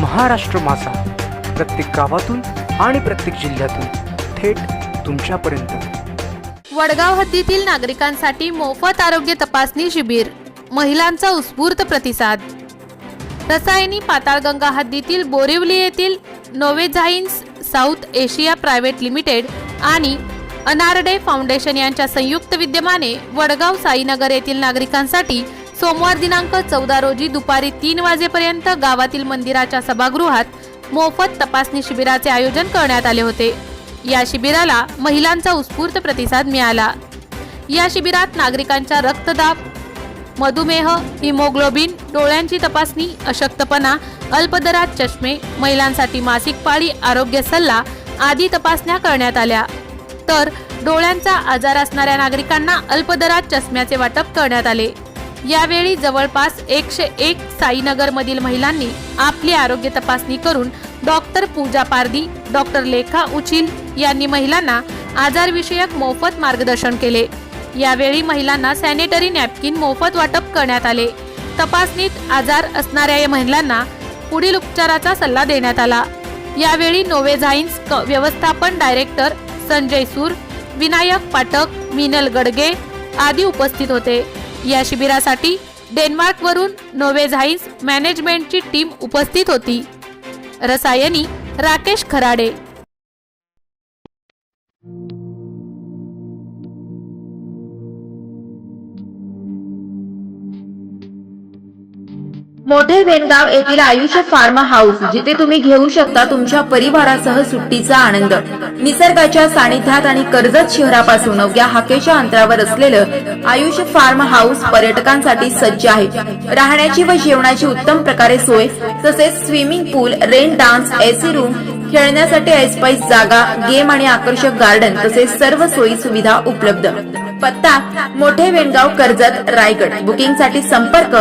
महाराष्ट्र माझा, प्रत्येक गावातून आणि प्रत्येक जिल्ह्यातून थेट तुमच्यापर्यंत। वडगाव हद्दीतील नागरिकांसाठी मोफत आरोग्य तपासणी शिबिर, महिलांचा उत्स्फूर्त प्रतिसाद। रसायनी पाताळगंगा हद्दीतील बोरिवली येथील नोवेझाइन्स साऊथ एशिया प्रायव्हेट लिमिटेड आणि अनारडे फाउंडेशन यांच्या संयुक्त विद्यमाने वडगाव साईनगर येथील नागरिकांसाठी सोमवार दिनांक 14 रोजी दुपारी 3 वाजेपर्यंत गावातील मंदिराच्या सभागृहात मोफत तपासणी शिबिराचे आयोजन करण्यात आले होते। या शिबिराला महिलांचा उत्स्फूर्त प्रतिसाद मिळाला। या शिबिरात नागरिकांच्या रक्तदाब, मधुमेह, हिमोग्लोबिन, डोळ्यांची तपासणी, अशक्तपणा, अल्पदरात चष्मे, महिलांसाठी मासिक पाळी, आरोग्य सल्ला आदी तपासण्या करण्यात आल्या। तर डोळ्यांचा आजार असणाऱ्या नागरिकांना अल्पदरात चष्म्याचे वाटप करण्यात आले। यावेळी जवळपास 101 साईनगर मधील महिलांनी आपली आरोग्य तपासणी करून डॉक्टर पूजा पारदी, डॉक्टर लेखा उचिल यांनी महिलांना आजारविषयक मोफत मार्गदर्शन केले। यावेळी महिलांना सॅनिटरी नॅपकिन मोफत वाटप करण्यात आले। तपासणीत आजार असणाऱ्या या महिलांना पुढील उपचाराचा सल्ला देण्यात आला। यावेळी नोवेझाइन्स व्यवस्थापन डायरेक्टर संजय सूर, विनायक पाठक, मिनल गडगे आदी उपस्थित होते। या शिबिरासाठी डेन्मार्कवरून नोवेझाइन्स मॅनेजमेंटची टीम उपस्थित होती। रसायनी राकेश खराडे। मोठे वेणगाव येथील आयुष फार्म हाऊस, जिथे तुम्ही घेऊ शकता तुमच्या परिवारासह सुट्टीचा आनंद। निसर्गाच्या सानिध्यात आणि कर्जत शहरापासून अवघ्या हाकेच्या अंतरावर असलेलं आयुष फार्म हाऊस पर्यटकांसाठी सज्ज आहे। राहण्याची व जेवणाची उत्तम प्रकारे सोय, तसेच स्विमिंग पूल, रेन डान्स, एसी रूम, खेळण्यासाठी ऐसपैस जागा, गेम आणि आकर्षक गार्डन तसेच सर्व सोयी सुविधा उपलब्ध। पत्ता मोठे वेणगाव, कर्जत, रायगड। बुकिंग साठी संपर्क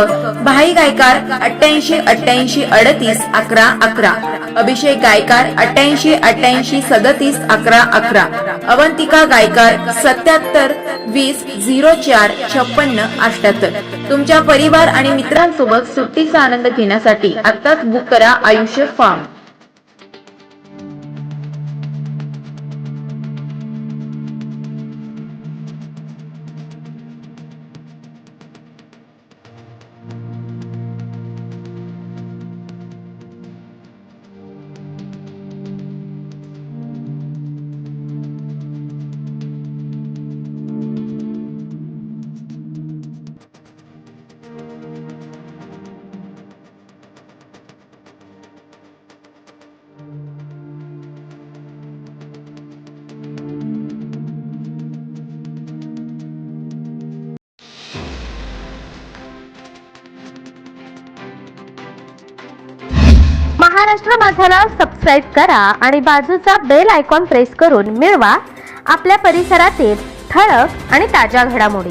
भाई गायकार 88 88 38 11 11, अभिषेक गायकार 88 88 37 11 11, अवंतिका गायकार 77 20 04 56 78। तुमच्या परिवार आणि मित्रांसोबत सुट्टीचा आनंद घेण्यासाठी आताच बुक करा आयुष फार्म। महाराष्ट्र माझाला सबस्क्राइब करा आणि बाजूचा बेल आयकॉन प्रेस करून मिळवा आपल्या परिसरातील ठळक आणि ताज्या घडामोडी।